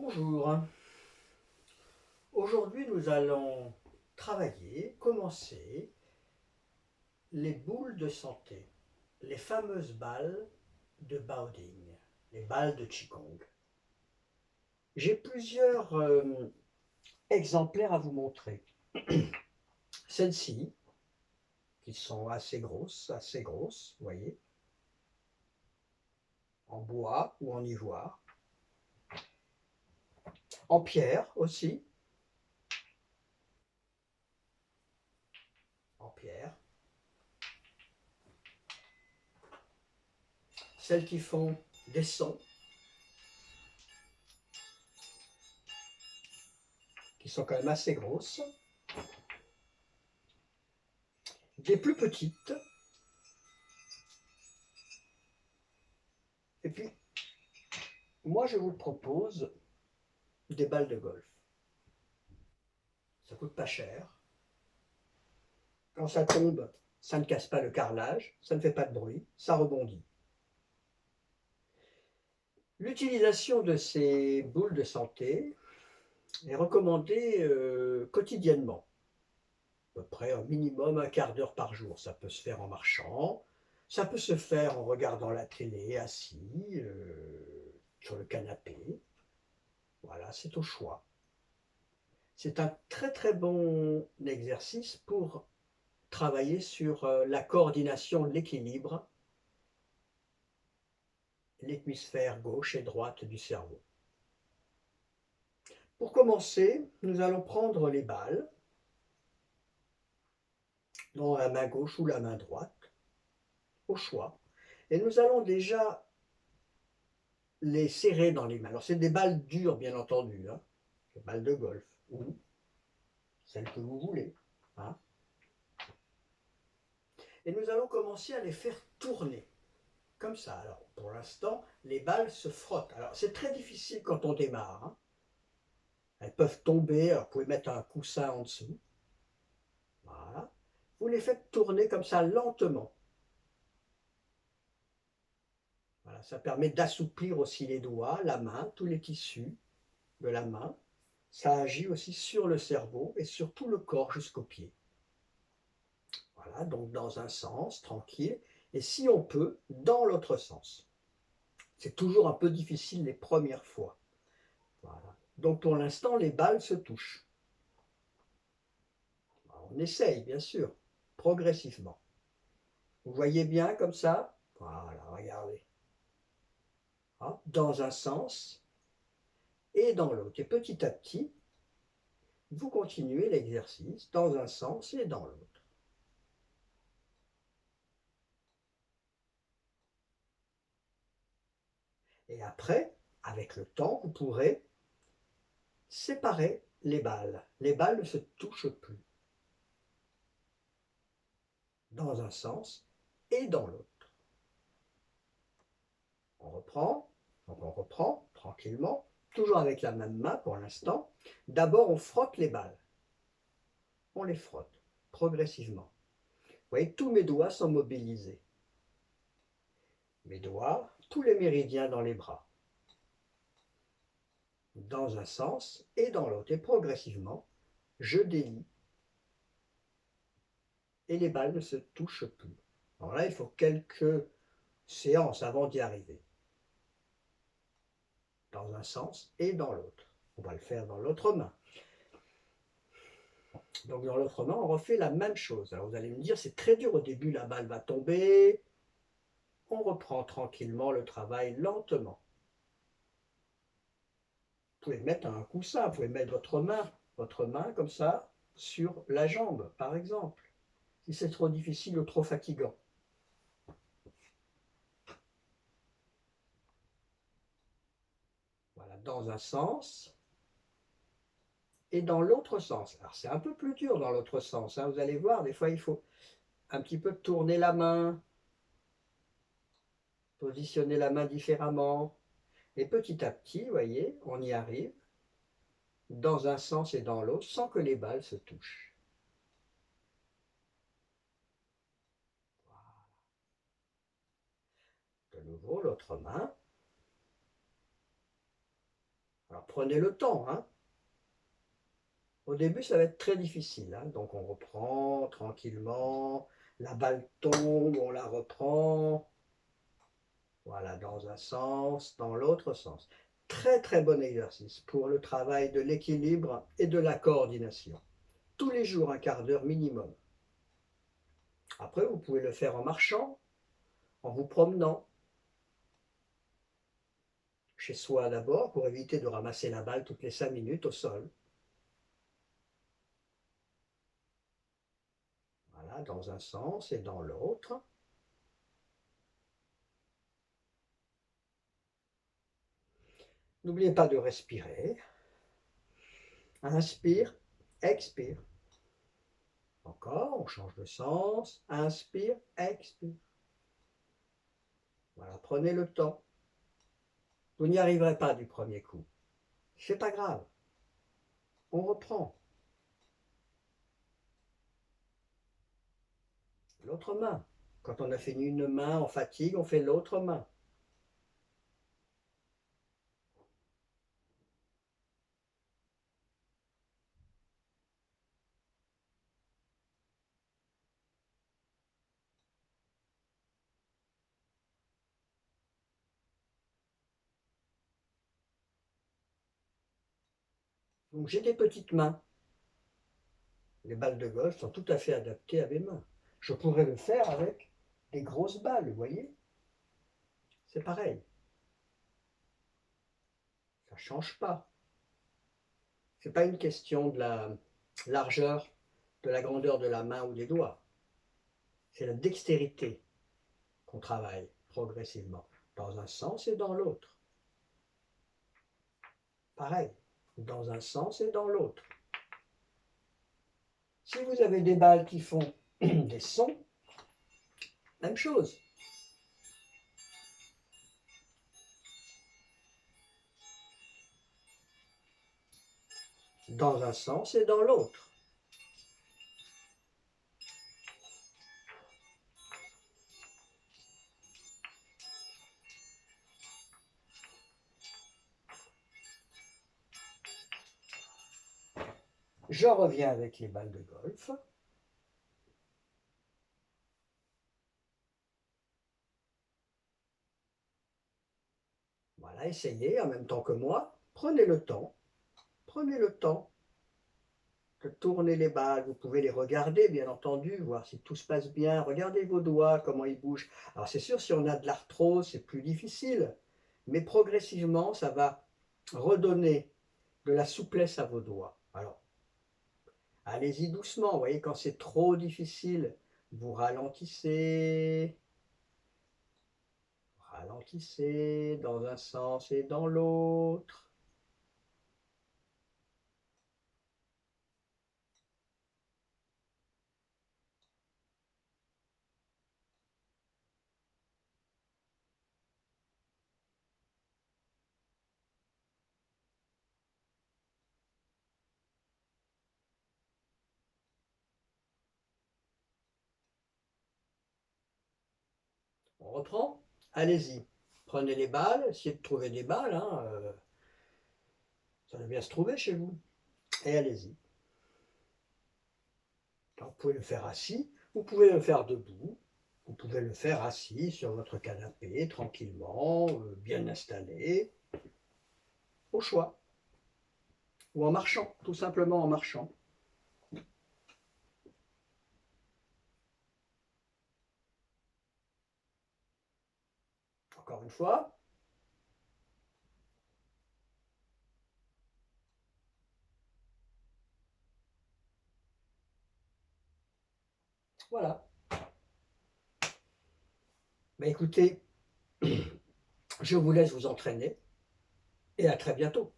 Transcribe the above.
Bonjour. Aujourd'hui, nous allons commencer les boules de santé, les fameuses balles de Baoding, les balles de Qigong. J'ai plusieurs exemplaires à vous montrer. Celles-ci, qui sont assez grosses, vous voyez, en bois ou en ivoire, en pierre aussi, en pierre. Celles qui font des sons, qui sont quand même assez grosses. Des plus petites. Et puis, moi, je vous propose des balles de golf. Ça coûte pas cher. Quand ça tombe, ça ne casse pas le carrelage, ça ne fait pas de bruit, ça rebondit. L'utilisation de ces boules de santé est recommandée quotidiennement, à peu près un minimum un quart d'heure par jour. Ça peut se faire en marchant, ça peut se faire en regardant la télé, assis, sur le canapé. Voilà, c'est au choix. C'est un très très bon exercice pour travailler sur la coordination de l'équilibre, l'hémisphère gauche et droite du cerveau. Pour commencer, nous allons prendre les balles dans la main gauche ou la main droite, au choix, et nous allons déjà les serrer dans les mains. Alors c'est des balles dures bien entendu, hein, des balles de golf, ou celles que vous voulez. Hein. Et nous allons commencer à les faire tourner, comme ça. Alors pour l'instant, les balles se frottent. Alors c'est très difficile quand on démarre. Hein. Elles peuvent tomber, alors vous pouvez mettre un coussin en dessous. Voilà. Vous les faites tourner comme ça lentement. Voilà, ça permet d'assouplir aussi les doigts, la main, tous les tissus de la main. Ça agit aussi sur le cerveau et sur tout le corps jusqu'aux pieds. Voilà, donc dans un sens, tranquille, et si on peut, dans l'autre sens. C'est toujours un peu difficile les premières fois. Voilà. Donc pour l'instant, les balles se touchent. On essaye, bien sûr, progressivement. Vous voyez bien comme ça? Voilà, regardez. Hein, dans un sens et dans l'autre. Et petit à petit, vous continuez l'exercice dans un sens et dans l'autre. Et après, avec le temps, vous pourrez séparer les balles. Les balles ne se touchent plus dans un sens et dans l'autre. On reprend, donc on reprend tranquillement, toujours avec la même main pour l'instant. D'abord, on frotte les balles. On les frotte progressivement. Vous voyez, tous mes doigts sont mobilisés. Mes doigts, tous les méridiens dans les bras. Dans un sens et dans l'autre. Et progressivement, je délie et les balles ne se touchent plus. Alors là, il faut quelques séances avant d'y arriver. Dans un sens et dans l'autre. On va le faire dans l'autre main. Donc dans l'autre main, on refait la même chose. Alors vous allez me dire, c'est très dur au début, la balle va tomber. On reprend tranquillement le travail lentement. Vous pouvez mettre un coussin, vous pouvez mettre votre main comme ça, sur la jambe, par exemple, si c'est trop difficile ou trop fatigant. Voilà, dans un sens et dans l'autre sens. Alors c'est un peu plus dur dans l'autre sens, hein. Vous allez voir, des fois il faut un petit peu tourner la main, positionner la main différemment. Et petit à petit, vous voyez, on y arrive, dans un sens et dans l'autre, sans que les balles se touchent. De nouveau, l'autre main. Alors, prenez le temps, hein. Au début, ça va être très difficile, hein. Donc on reprend tranquillement, la balle tombe, on la reprend. Voilà, dans un sens, dans l'autre sens. Très très bon exercice pour le travail de l'équilibre et de la coordination. Tous les jours, un quart d'heure minimum. Après, vous pouvez le faire en marchant, en vous promenant. Chez soi d'abord, pour éviter de ramasser la balle toutes les 5 minutes au sol. Voilà, dans un sens et dans l'autre. N'oubliez pas de respirer. Inspire, expire. Encore, on change de sens. Inspire, expire. Voilà, prenez le temps. Vous n'y arriverez pas du premier coup. C'est pas grave. On reprend. L'autre main. Quand on a fini une main en fatigue, on fait l'autre main. Donc j'ai des petites mains. Les balles de golf sont tout à fait adaptées à mes mains. Je pourrais le faire avec des grosses balles, vous voyez? C'est pareil. Ça ne change pas. Ce n'est pas une question de la largeur, de la grandeur de la main ou des doigts. C'est la dextérité qu'on travaille progressivement, dans un sens et dans l'autre. Pareil, dans un sens et dans l'autre. Si vous avez des balles qui font des sons, même chose. Dans un sens et dans l'autre. Je reviens avec les balles de golf. Voilà, essayez en même temps que moi. Prenez le temps. Prenez le temps de tourner les balles. Vous pouvez les regarder, bien entendu, voir si tout se passe bien. Regardez vos doigts, comment ils bougent. Alors c'est sûr, si on a de l'arthrose, c'est plus difficile. Mais progressivement, ça va redonner de la souplesse à vos doigts. Alors, allez-y doucement. Vous voyez, quand c'est trop difficile, vous ralentissez. Ralentissez dans un sens et dans l'autre. On reprend. Allez-y. Prenez les balles, essayez de trouver des balles. Hein, ça doit bien se trouver chez vous. Et allez-y. Vous pouvez le faire assis, vous pouvez le faire debout, vous pouvez le faire assis sur votre canapé, tranquillement, bien installé, au choix. Ou en marchant, tout simplement en marchant. Encore une fois. Voilà. Mais écoutez, je vous laisse vous entraîner et à très bientôt.